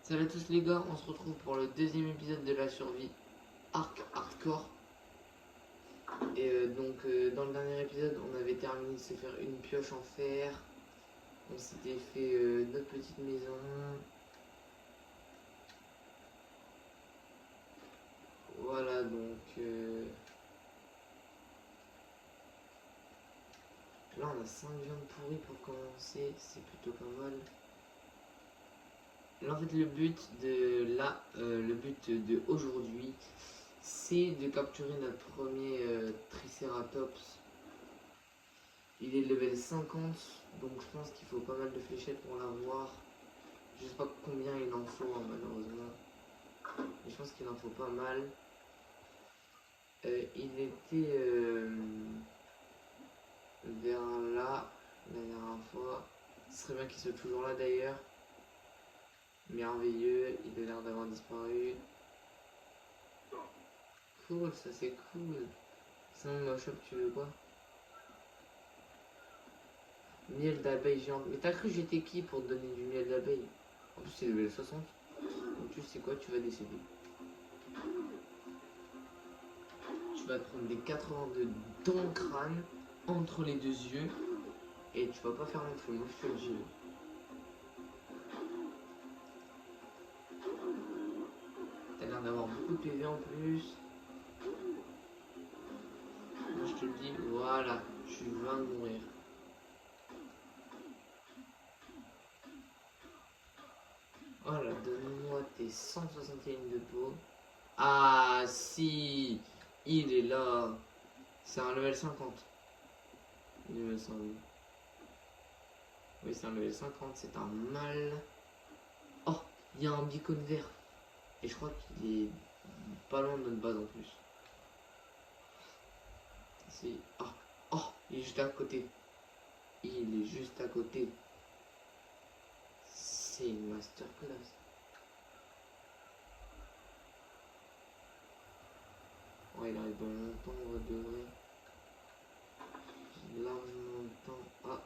Salut à tous les gars, on se retrouve pour le deuxième épisode de la survie Arc Hardcore. Et dans le dernier épisode, on avait terminé de se faire une pioche en fer. On s'était fait notre petite maison. Voilà là on a 5 viandes pourries pour commencer, c'est plutôt pas mal. Là en fait le but de aujourd'hui, c'est de capturer notre premier Triceratops. Il est level 50, donc je pense qu'il faut pas mal de fléchettes pour l'avoir. Je sais pas combien il en faut hein, malheureusement, mais je pense qu'il en faut pas mal. Il était vers là la dernière fois. Ce serait bien qu'il soit toujours là d'ailleurs. Merveilleux, il a l'air d'avoir disparu. Cool, ça c'est cool. Sinon, Moshop, tu veux quoi? Miel d'abeille géante. Mais t'as cru que j'étais qui pour te donner du miel d'abeille? En plus, c'est level 60. Donc, tu sais quoi, tu vas décéder. Tu vas te prendre des 82 dans le crâne, entre les deux yeux, et tu vas pas faire mon feu, moi je te le dis. T'as l'air d'avoir beaucoup de PV en plus. Moi je te le dis, voilà, tu vas mourir. Voilà, donne-moi tes 161 de peau. Ah si, il est là. C'est un level 50. Il me semble. Oui, c'est un level 50, c'est un mâle. Oh, il y a un beacon vert. Et je crois qu'il est pas loin de notre base en plus. C'est... Oh, oh, il est juste à côté. Il est juste à côté. C'est une masterclass. Oh, il arrive dans longtemps, on va de vrai. J'ai largement le temps. Ah.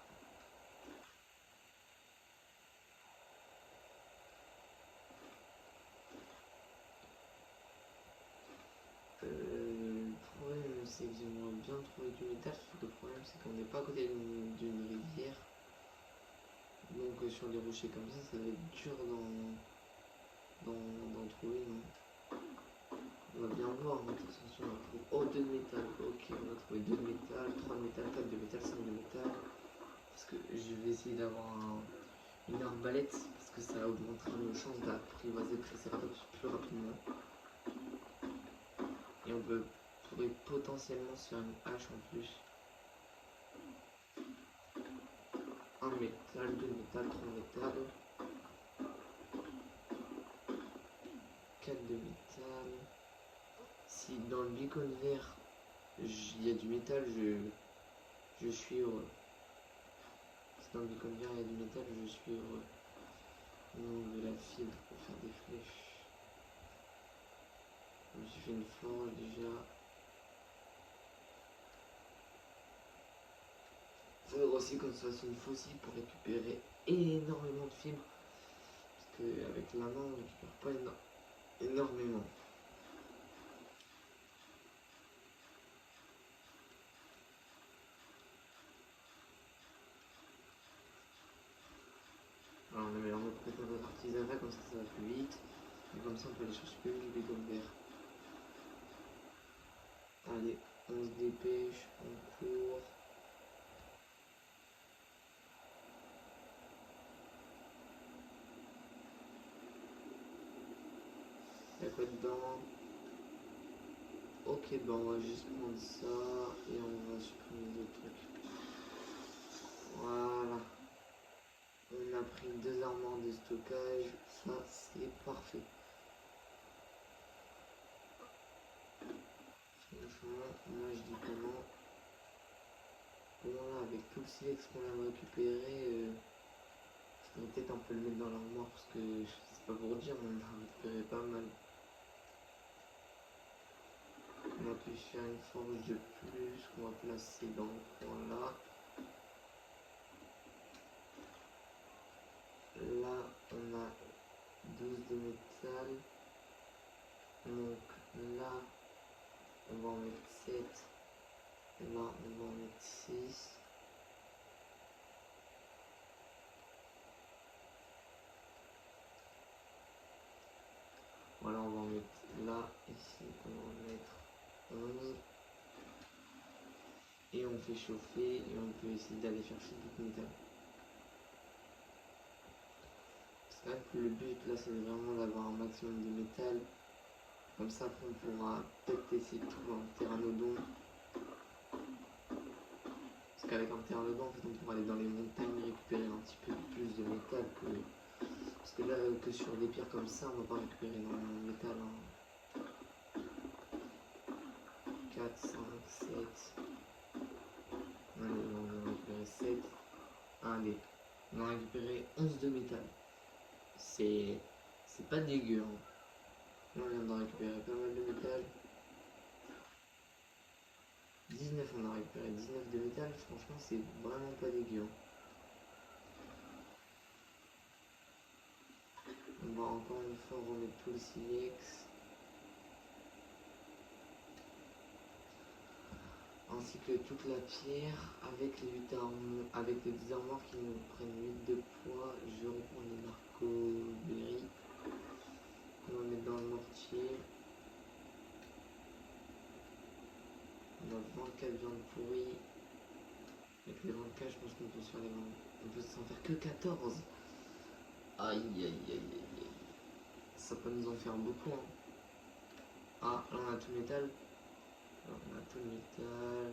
Le problème, c'est que j'aimerais bien trouver du métal. Le problème, c'est qu'on n'est pas à côté d'une rivière. Donc, sur des rochers comme ça va être dur d'en trouver, non? On va bien voir, mais de toute façon, on va trouver. Oh, 2 de métal. Ok, on va trouver 2 de métal, 3 de métal, 4 de métal, 5 de métal. Parce que je vais essayer d'avoir une arbalète, parce que ça augmentera nos chances d'apprivoiser le Triceratops plus rapidement. Et on pourrait potentiellement se faire une hache en plus. 1 métal, 2 métal, 3 métal, 4 de métal. Si dans le beacon vert il y a du métal, je suis heureux. Si dans le beacon vert il y a du métal, je suis heureux. On de la fibre pour faire des flèches. Je me suis fait une forge déjà. Il faudrait aussi qu'on se fasse une faucille pour récupérer énormément de fibres. Parce qu'avec la main, on ne récupère pas énormément. Alors on va peut-être notre artisanat, comme ça va plus vite. Et comme ça on peut aller chercher plus vite du béton vert. Allez, on se dépêche, on court. Y'a quoi dedans? Ok, bah on va juste prendre ça et on va supprimer d'autres trucs. Voilà. On a pris 2 armoires de stockage, ça c'est parfait. Franchement, moi je dis comment. Bon là, avec tout le silex qu'on vient de récupérer, je vais peut-être un peu le mettre dans l'armoire parce que c'est pas pour dire, on a récupéré pas mal. On a pu faire une forge de plus qu'on va placer dans le coin là. Là, on a 12 de métal. Donc là, on va en mettre 7. Et là, on va en mettre 6. Voilà, on va en mettre là, ici, on va en mettre 11. Et on fait chauffer et on peut essayer d'aller chercher du métal. C'est vrai que le but là c'est vraiment d'avoir un maximum de métal. Comme ça après on pourra peut-être essayer de trouver un pteranodon. Parce qu'avec un pteranodon en fait on pourra aller dans les montagnes récupérer un petit peu plus de métal que. Parce que là que sur des pierres comme ça on va pas récupérer énormément de métal. Hein. 4, 5, 7. Allez, on va récupérer 7. Allez, on va récupérer 11 de métal. C'est pas dégueu. Hein. Là, on vient d'en récupérer pas mal de métal. 19, on a récupéré 19 de métal. Franchement, c'est vraiment pas dégueu. Hein. On va encore une fois remettre tout le silex. Ainsi que toute la pierre avec les 8 armes, avec les 10 armoires qui nous prennent 8 de poids. Je reprends les narcoberries. On va mettre dans le mortier. On a 24 viandes pourries. Avec les 24, je pense qu'on peut se faire les 20. On peut s'en faire que 14. Aïe aïe aïe aïe aïe. Ça peut nous en faire beaucoup. Hein. Ah, là on a tout le métal. Là on a tout le métal.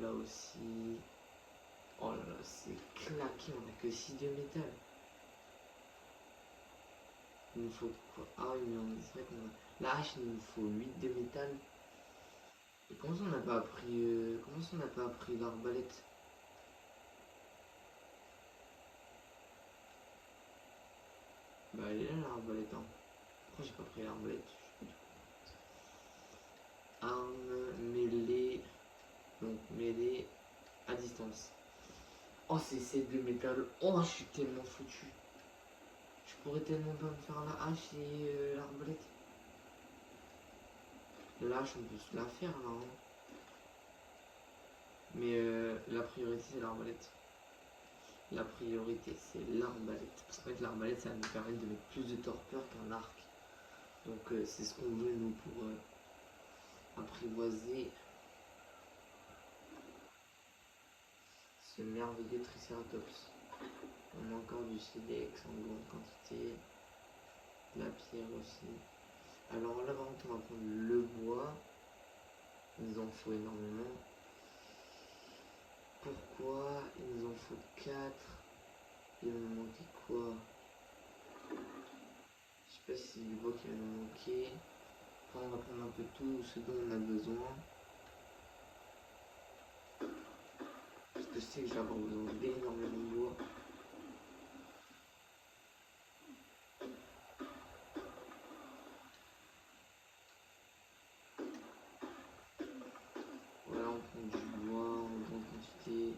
Là aussi. Oh là là, c'est claqué, on a que 6 de métal. Il nous faut quoi? Ah oui, mais c'est vrai qu'on a. La hache, il nous faut 8 de métal. Et comment ça on n'a pas appris. Comment ça on n'a pas appris l'arbalète? Bah elle est là l'arbalète. Hein. Pourquoi j'ai pas pris l'arbalète? Arme, mêlée. Donc mêlée à distance. Oh c'est 7 de métal. Oh je suis tellement foutu. Je pourrais tellement pas me faire la hache et l'arbalète. La hache on peut se la faire là. Hein. Mais la priorité c'est l'arbalète. La priorité c'est l'arbalète. Parce qu'en fait l'arbalète ça va nous permettre de mettre plus de torpeur qu'un arc. Donc c'est ce qu'on veut nous pour apprivoiser ce merveilleux triceratops. On a encore du silex en grande quantité. De la pierre aussi. Alors là par contre on va prendre le bois. Il nous en faut énormément. Pourquoi? Il nous en faut 4. Il va nous manquer quoi? Je sais pas si c'est du bois qui va nous manquer. Enfin, on va prendre un peu tout ce dont on a besoin. Parce que je sais que je vais avoir besoin d'énormément de bois. Voilà, on prend du bois en grande quantité.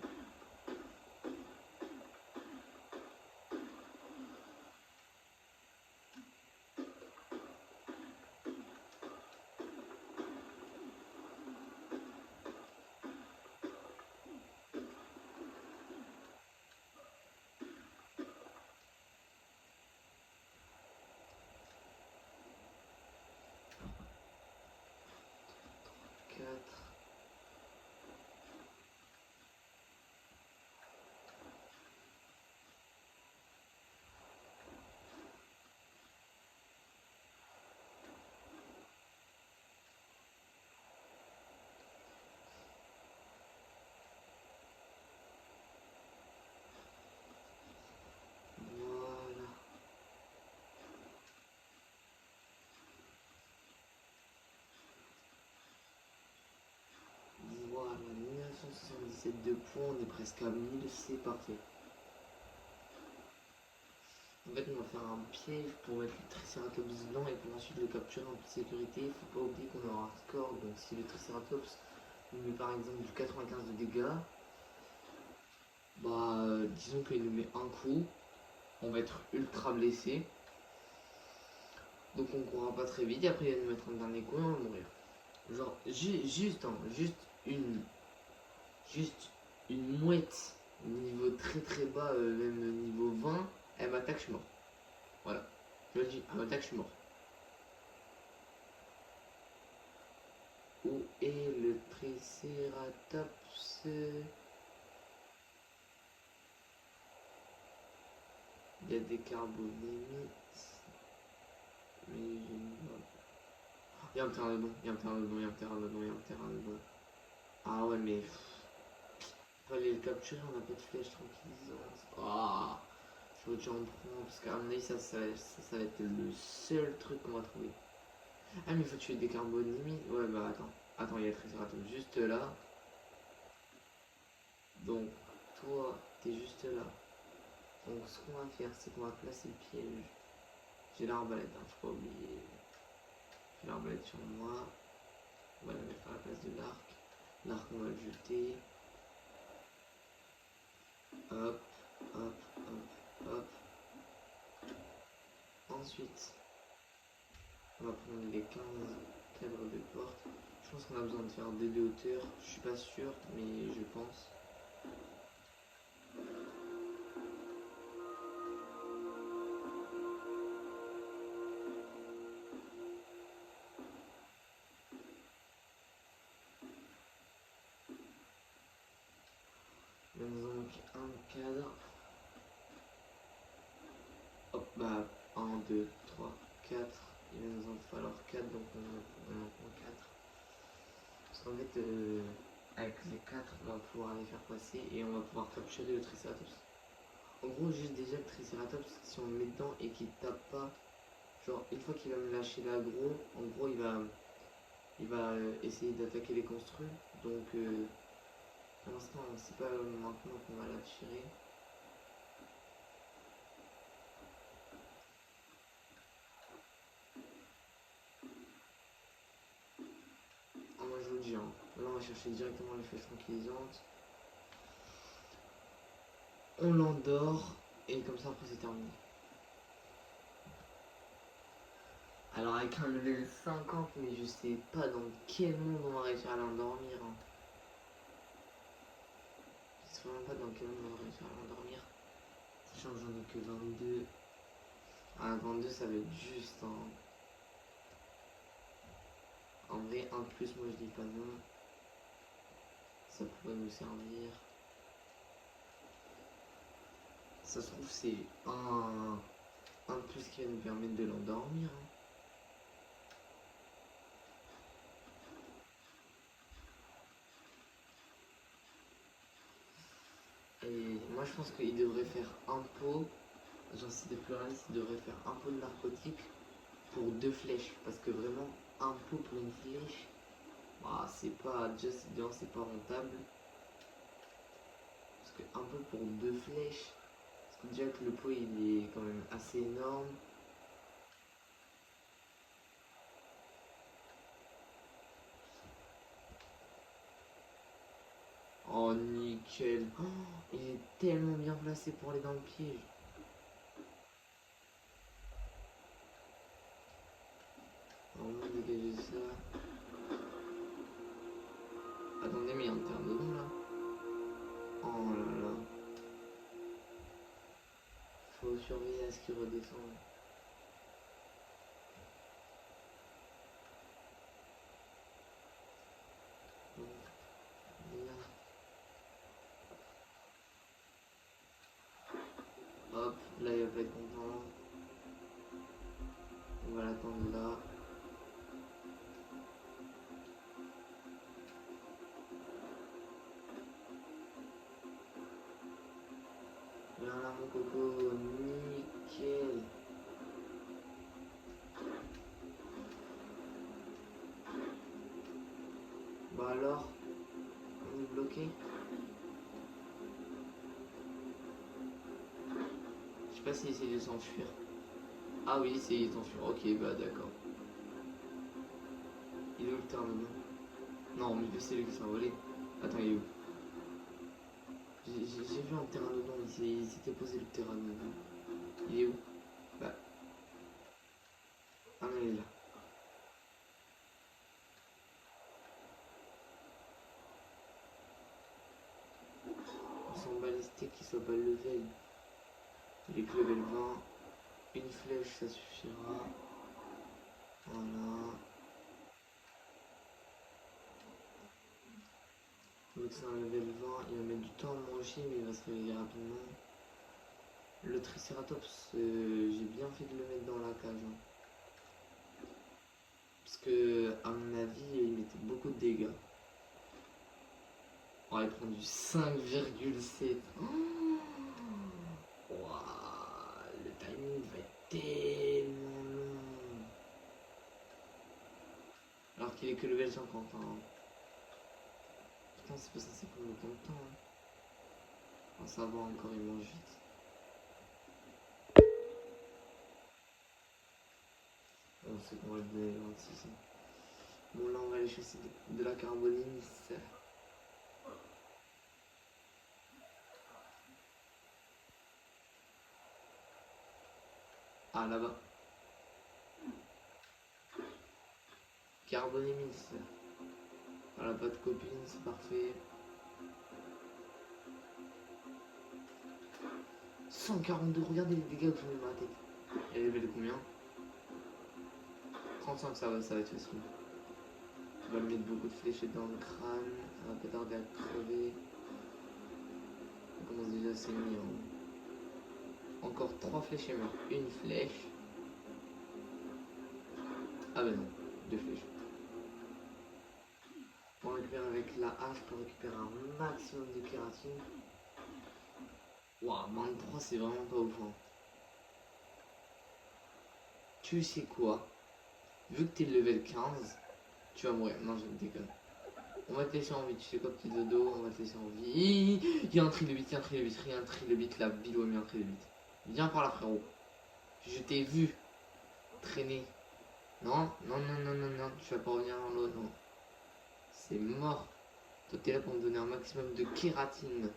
Voilà. Voilà, 1977 de points, on est presque à 1000, c'est parfait. En fait, on va faire un piège pour mettre le Triceratops blanc et pour ensuite le capturer en toute sécurité. Il faut pas oublier qu'on aura un score, donc si le Triceratops nous met par exemple du 95 de dégâts, bah disons qu'il nous met un coup, on va être ultra blessé. Donc on courra pas très vite et après il va nous mettre un dernier coup et on va mourir. Genre une juste une mouette niveau très très bas, même niveau 20, elle m'attaque, je suis mort. Voilà. Je le dis, elle m'attaque, je suis mort. Où est le Triceratops? Il y a des carbonémites. Mais je ne vois pas. Il y a un pteranodon, il y a un pteranodon, il y a un pteranodon, il y a un pteranodon. Ah ouais, mais fallait le capturer, on n'a pas de flèche tranquillisante. Ah, je veux que j'en prends, parce qu'à mon avis, ça va être le seul truc qu'on va trouver. Ah, mais il faut tuer des carbonémites. Ouais, bah attends. Attends, il y a le Triceratops juste là. Donc, toi, t'es juste là. Donc, ce qu'on va faire, c'est qu'on va placer le piège. J'ai l'arbalète, hein, faut pas oublier. J'ai l'arbalète sur moi. On va la mettre à la place de l'arc. L'arc, on va le jeter. Hop, hop, hop, hop. Ensuite, on va prendre les 15 cadres de porte. Je pense qu'on a besoin de faire des de hauteur. Je suis pas sûr, mais je pense. Donc, un cadre. Hop, bah, 1, 2, 3, 4. Il va nous en falloir 4, donc on en prend 4. Parce qu'en fait, avec les 4, on va pouvoir les faire passer et on va pouvoir capturer le Triceratops. En gros, juste déjà le Triceratops, si on le met dedans et qu'il tape pas, genre une fois qu'il va me lâcher l'aggro, en gros il va essayer d'attaquer les construits. Donc pour l'instant, c'est pas maintenant qu'on va l'attirer. Oh, moi je vous le dis, hein. Là on va chercher directement les flèches tranquillisantes. On l'endort et comme ça après c'est terminé. Alors avec un level 50, mais je sais pas dans quel monde on va réussir à l'endormir. Hein. Je sais vraiment pas dans quel monde on va réussir à l'endormir. Sachant que j'en ai que 22. Ah 22 ça va être juste. Hein. En vrai, un de plus, moi je dis pas non. Ça pourrait nous servir. Ça se trouve, c'est un de plus qui va nous permettre de l'endormir. Hein. Et moi je pense qu'il devrait faire un pot. Genre, si c'était plus réaliste, il devrait faire un pot de narcotique pour 2 flèches. Parce que vraiment, un pot pour une flèche, bah, c'est pas. Déjà, c'est pas rentable. Parce qu'un pot pour 2 flèches. Parce que déjà que le pot il est quand même assez énorme. Oh nickel. Oh, il est tellement bien placé pour aller dans le piège. On va dégager ça. Attendez, mais il y a un terme dedans là. Oh là là. Faut surveiller à ce qu'il redescende. Donc, là. Hop, là il va pas être content. On va l'attendre là. Viens là mon coco, nickel. Bah alors, on est bloqué. Je sais pas s'il essaie de s'enfuir. Ah oui, il essaie de s'enfuir. Ok, bah d'accord. Il est où le terme? Non, mais c'est lui qui s'est envolé. Attends, il est où? J'ai vu un pteranodon, il s'était posé le pteranodon. Il est où? Bah. Ah soit pas level. Il est que level 20. Une flèche, ça suffira. Voilà. Donc c'est un level 20, il va mettre du temps à manger, mais il va se réveiller rapidement. Le Triceratops, j'ai bien fait de le mettre dans la cage. Hein. Parce que, à mon avis, il mettait beaucoup de dégâts. On va prendre du 5,7. Oh, wow, le timing va être tellement long. Alors qu'il est que level 50. Hein. Putain, c'est pas censé prendre autant de temps. Hein. Oh, ça va encore, il mange vite. On sait qu'on va le donner 26. Hein. Bon, là, on va aller chasser de la carbonémie. Ah, là-bas. Carbonémie. Voilà, pas de copine, c'est parfait. 142, regardez les dégâts que je mets dans ma tête. Elle est level de combien? 35, ça va être facile. On va lui mettre beaucoup de fléchettes dans le crâne. Elle va pas tarder à crever. On commence déjà à saigner. Hein. Encore 3 flèches et meurt. Une flèche. Ah bah non, 2 flèches. Pour récupérer avec la hache, pour récupérer un maximum de kératine. Waouh, 23, c'est vraiment pas ouf. Hein. Tu sais quoi? Vu que t'es level 15, tu vas mourir. Non, je déconne. On va te laisser en vie. Tu sais quoi, petit dodo? On va te laisser en vie. Il y a un trilobite, il y a un trilobite, il y a un trilobite. La vidéo a mis un trilobite. Viens par là, frérot. Je t'ai vu traîner. Non, non, non, non, non, non. Tu vas pas revenir dans l'eau, non. C'est mort. Toi, t'es là pour me donner un maximum de kératine.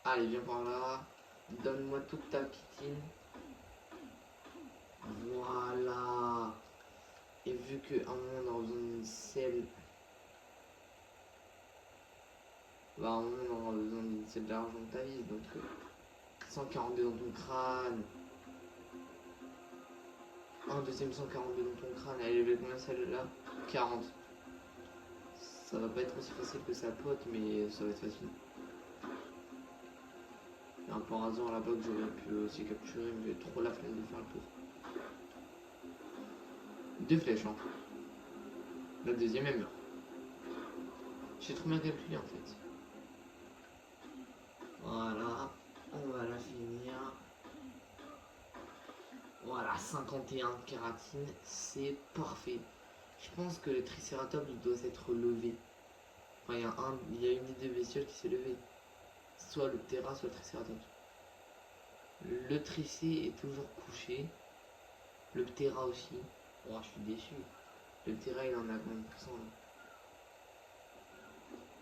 Allez, viens par là. Donne-moi toute ta chitine. Voilà. Et vu qu'à un moment on aura besoin d'une selle, bah à un moment on aura besoin d'une selle d'argentalise, donc 142 dans ton crâne. Un deuxième 142 dans ton crâne. Elle est combien celle-là? 40. Ça va pas être aussi facile que sa pote, mais ça va être facile. Il y a un par hasard là-bas que j'aurais pu aussi capturer, mais j'ai trop la flemme de faire le tour. 2 flèches, hein. La deuxième elle meurt. J'ai trop bien calculé en fait. Voilà, on va la finir. Voilà, 51 kératine, c'est parfait. Je pense que le Triceratops doit s'être levé. Enfin, il y a une des deux bestioles qui s'est levée. Soit le Ptera, soit le Triceratops. Le Tricé est toujours couché. Le Ptera aussi. Oh, je suis déçu. Le Ptera, il en a combien de pourcents là?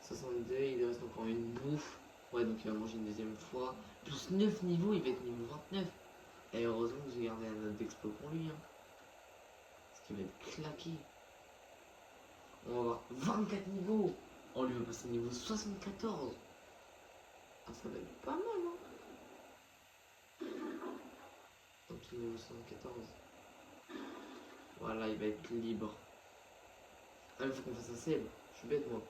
62, il lui reste encore une bouffe. Ouais, donc il va manger une deuxième fois. Plus 9 niveaux, il va être niveau 29. Et heureusement que j'ai gardé un autre d'explo pour lui. Hein. Parce qu'il va être claqué. On va avoir 24 niveaux. On lui va passer niveau 74. Ah, ça va être pas mal, hein. Donc, niveau 74. Voilà, il va être libre. Ah, il faut qu'on fasse un sel. Je suis bête, moi.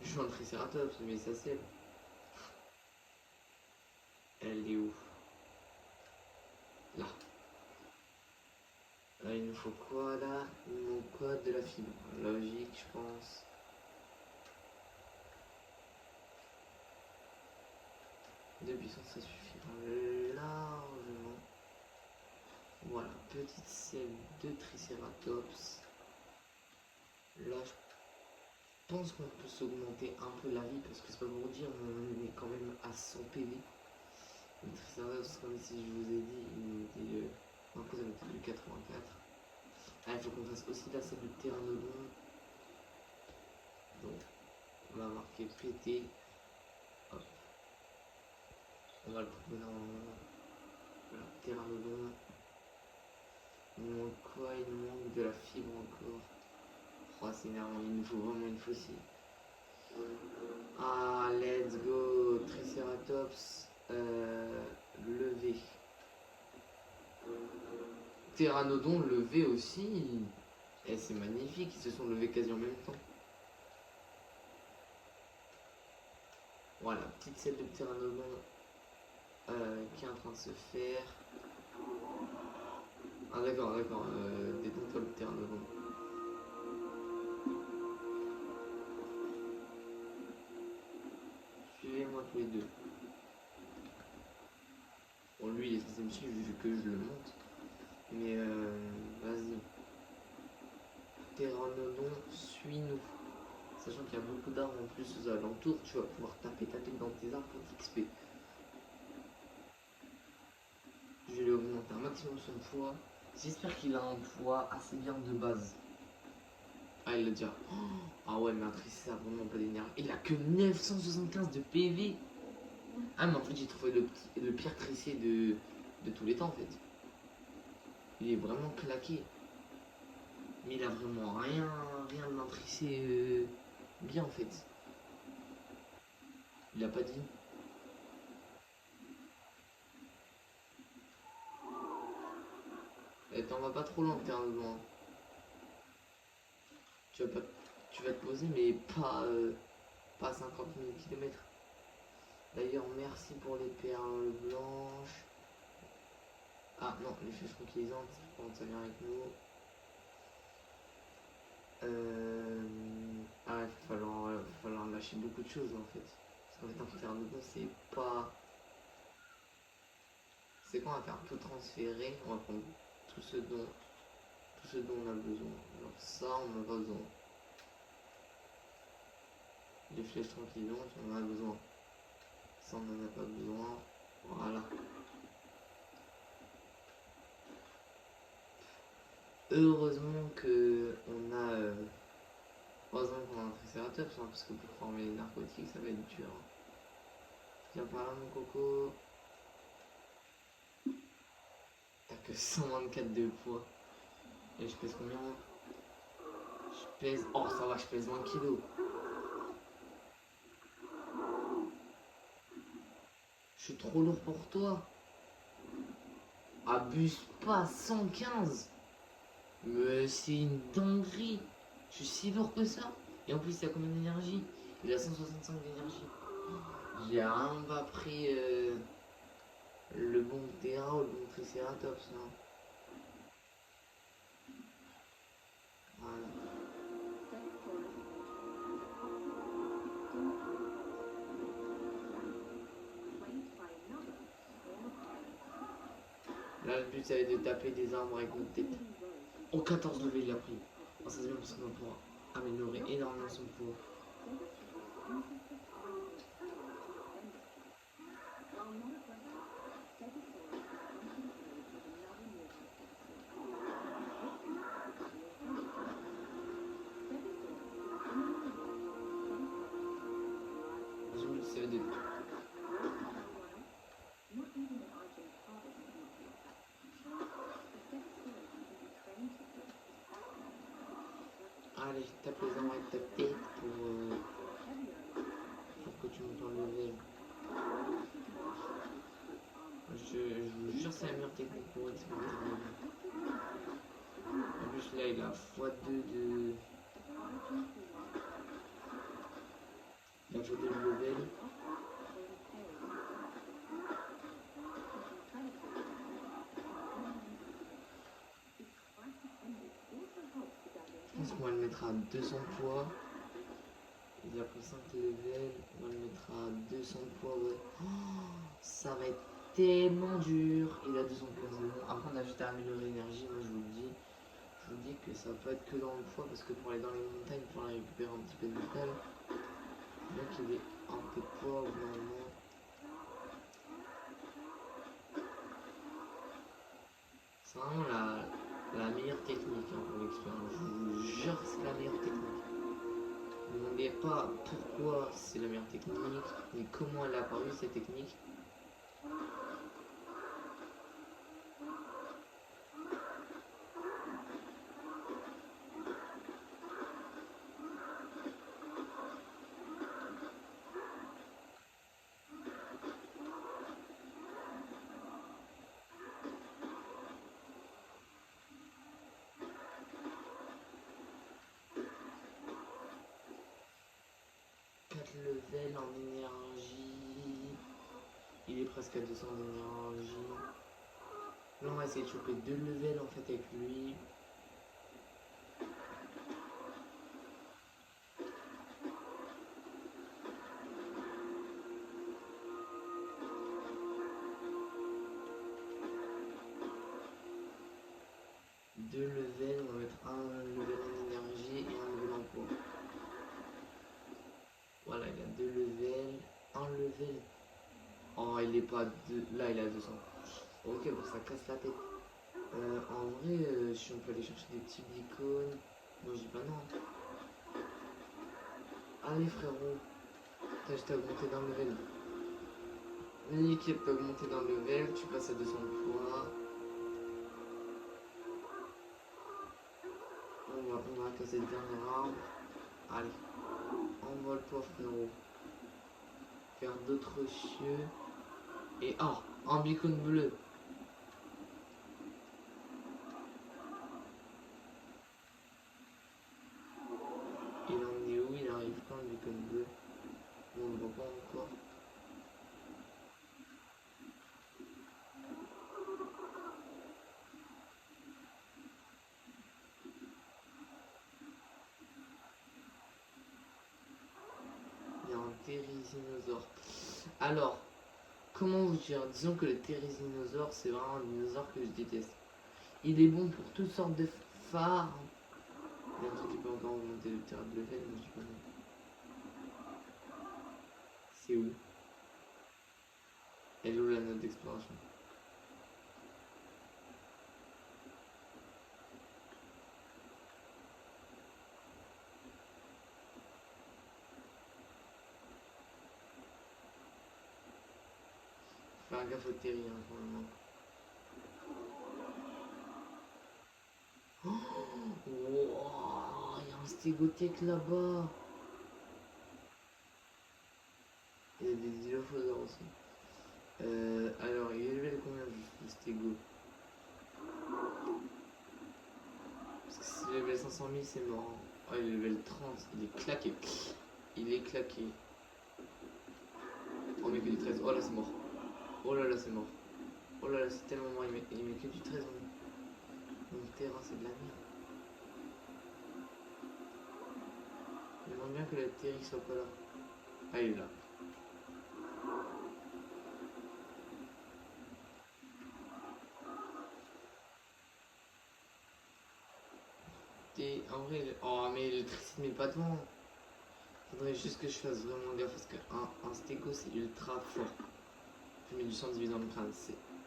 Je suis un Triceratops, mais ça sel. Elle est où? Là. Là, il nous faut quoi, là? Il nous manque quoi? De la fibre. Logique, je pense. De puissance, ça suffira largement. Voilà, petite selle de Triceratops. Là, je pense qu'on peut s'augmenter un peu la vie parce que c'est pas pour dire, on est quand même à 100 PV. Le Triceratops, comme si je vous ai dit, il était un peu du 84. Ah, il faut qu'on fasse aussi la selle de Pteranodon. Donc, on va marquer PT. Hop. On va le trouver dans la Pteranodon. Il nous manque quoi? Il nous manque de la fibre encore. Oh, c'est énervant, il nous faut vraiment une fossile. Ah, let's go. Triceratops levé. Pteranodon levé aussi. Et c'est magnifique, ils se sont levés quasi en même temps. Voilà, petite selle de pteranodon qui est en train de se faire. Ah d'accord, d'accord, détends-toi le pteranodon. Suivez-moi tous les deux. Bon, lui il est censé me suivre vu que je le monte. Mais vas-y. Pteranodon, suis-nous. Sachant qu'il y a beaucoup d'arbres en plus aux alentours, tu vas pouvoir taper dans tes arbres pour t'XP. Je vais lui augmenter un maximum son poids. J'espère qu'il a un poids assez bien de base. Ah, il l'a déjà. Oh, ah ouais, mais un Tricé, ça a vraiment pas d'énergie. Il a que 975 de PV. Ah, mais en fait, j'ai trouvé le pire Tricé de tous les temps, en fait. Il est vraiment claqué. Mais il a vraiment rien d'un Tricé bien, en fait. Il a pas dit. Eh, t'en vas pas trop loin, t'es un loin. Tu vas, pas, tu vas te poser, mais pas à 50 000 km. D'ailleurs, merci pour les perles blanches. Ah non, les flèches tranquillisantes, quand ça vient avec nous. Ah, il va falloir lâcher beaucoup de choses en fait. Parce qu'en fait, un pteranodon, c'est pas. C'est quoi, on va faire tout transférer. On va prendre tout ce dont on a besoin. Alors, ça, on n'en a pas besoin. Les flèches tranquillisantes, on en a besoin. Ça, on n'en a pas besoin. Voilà. Heureusement que on a. Heureusement qu'on a un tricératops, hein, parce que pour former les narcotiques, ça va être dur. Viens par là, mon coco. T'as que 124 de poids. Et je pèse combien? Je pèse. Oh, ça va, je pèse 20 kilos. Je suis trop lourd pour toi. Abuse pas, 115. Mais c'est une dinguerie. Je suis si lourd que ça. Et en plus, il a combien d'énergie? Il a 165 d'énergie. J'ai rien pas pris le bon Terra ou le bon Triceratops, non? Voilà. Là, le but, ça va être de taper des arbres avec notre tête. Oh, 14 levées, il a pris. Oh, ça c'est bien parce qu'on va pouvoir améliorer énormément son poids. Son but, c'est de. Allez, tape les arbres avec ta tête pour que tu montes en level. Je vous jure, c'est la meilleure technique pour explorer le level. En plus, là, il a x2 de. Il a x2 de level. Je pense qu'on va le mettre à 200 poids. Il a pris 5 levels. On va le mettre à 200 poids, ouais. Oh, ça va être tellement dur. Il a 200 poids, c'est bon. Après, on a juste à améliorer l'énergie. Moi, je vous le dis. Je vous dis que ça va pas être que dans le poids parce que pour aller dans les montagnes, il faut aller récupérer un petit peu de métal. Donc, il est un peu de poids au bout d'un moment. C'est vraiment la meilleure technique hein, pour l'expérience. Je vous jure que c'est la meilleure technique. Ne me demandez pas pourquoi c'est la meilleure technique, ni comment elle a apparu cette technique. 4 levels en énergie. Il est presque à 200 d'énergie. Là on va essayer de choper 2 levels en fait avec lui. Deux levels, on va mettre un level en énergie et un level en poids. Voilà, il a 2 levels, un level. Oh, il est pas là, il a 200. Ok, bon, ça casse la tête. En vrai, si on peut aller chercher des petits beacons, moi je dis pas non. Allez frérot, t'as juste à augmenter d'un level. Nickel, t'as augmenté d'un level, tu passes à 200 poids. On va casser le dernier arbre. Allez, envole-toi frérot. Faire d'autres cieux. Et oh, un beacon bleu. Il en est où? Il arrive quand le beacon bleu? On ne le voit pas encore. Il y a un thérisinosaure. Alors, comment vous dire? Disons que le thérisinosaure, c'est vraiment un dinosaure que je déteste. Il est bon pour toutes sortes de phares. Il y a un truc qui peut encore augmenter le terrain de level, mais je dis pas non. C'est où? Elle est où la note d'exploration? Faire gaffe au terri, hein, pour le moment. Oh, wow, il y a un stégothèque là-bas. Il y a des dilophosaures aussi. Alors, il est level combien le stégo? Parce que si c'est level 500 000, c'est mort. Oh, il est level 30, il est claqué. Il est claqué. Oh, mais que du 13. Oh là, c'est mort. Oh là là, c'est mort. Oh là là, c'est tellement mort. Il met que du 13 dans le terrain, c'est de la merde. Il demande bien que la terri soit pas là. Ah, il est là. Et en vrai, oh, mais le tricide met pas devant. Faudrait juste que je fasse vraiment gaffe parce qu'un stégo c'est ultra fort. Je mets du sang divisé dans le crâne.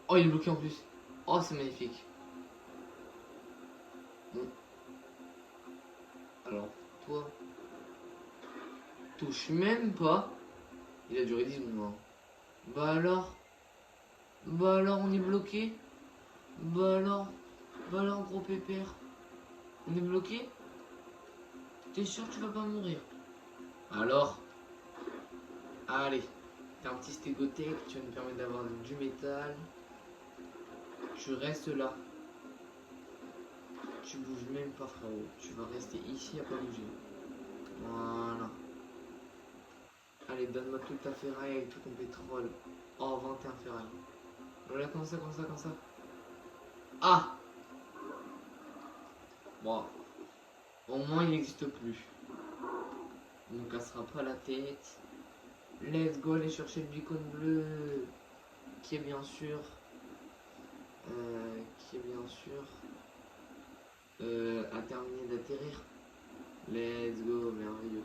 Oh, il est bloqué en plus. Oh, c'est magnifique. Bon. Alors, toi, touche même pas. Il a duré 10 secondes. Hein. Bah alors, on est bloqué. Bah alors, gros pépère. On est bloqué. T'es sûr que tu vas pas mourir? Alors, allez. T'as un petit stégothèque, tu vas nous permettre d'avoir du métal. Tu restes là. Tu bouges même pas frérot. Tu vas rester ici à pas bouger. Voilà. Allez, donne-moi toute ta ferraille et tout ton pétrole. Oh, 21 ferraille. Voilà, comme ça, comme ça, comme ça. Ah! Bon. Au moins, il n'existe plus. On ne cassera pas la tête. Let's go aller chercher le beacon bleu. Qui est bien sûr... a terminé d'atterrir. Let's go, merveilleux.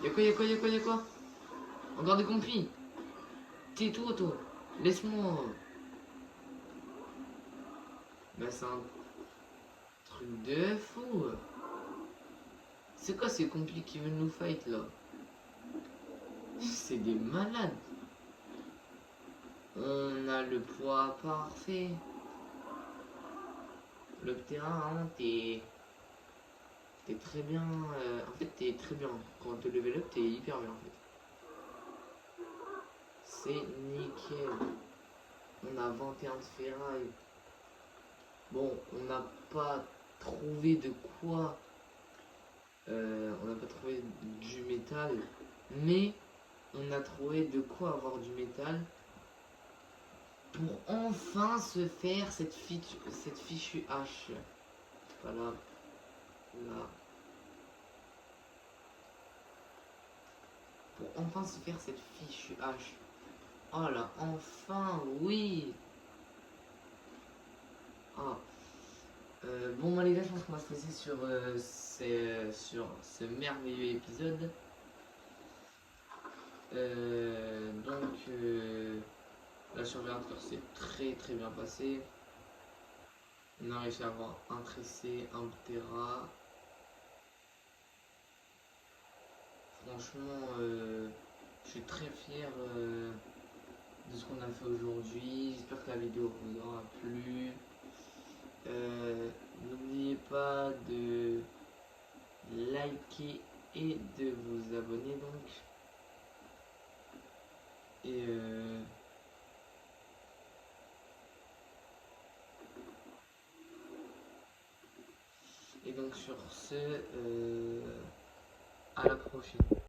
Y'a quoi? Encore des compris. Tais-toi, toi. Laisse-moi. Bah, c'est un truc de fou. C'est quoi ces complis qui veulent nous fight là? C'est des malades. On a le poids parfait. Le terrain, hein, t'es très bien. En fait, t'es très bien. Quand tu level up, t'es hyper bien en fait. C'est nickel. On a 21 de ferraille. Bon, on n'a pas trouvé de quoi. On n'a pas trouvé du métal, mais on a trouvé de quoi avoir du métal pour enfin se faire cette fichue hache. Voilà, là. Pour enfin se faire cette fichue hache. Oh là, enfin, oui. Ah. Bon, bah, les gars, je pense qu'on va se laisser sur ce merveilleux épisode. La survie hardcore s'est très bien passée. On a réussi à avoir un tressé, un Ptera. Franchement, je suis très fier de ce qu'on a fait aujourd'hui. J'espère que la vidéo vous aura plu. N'oubliez pas de liker et de vous abonner donc. Et donc sur ce, à la prochaine.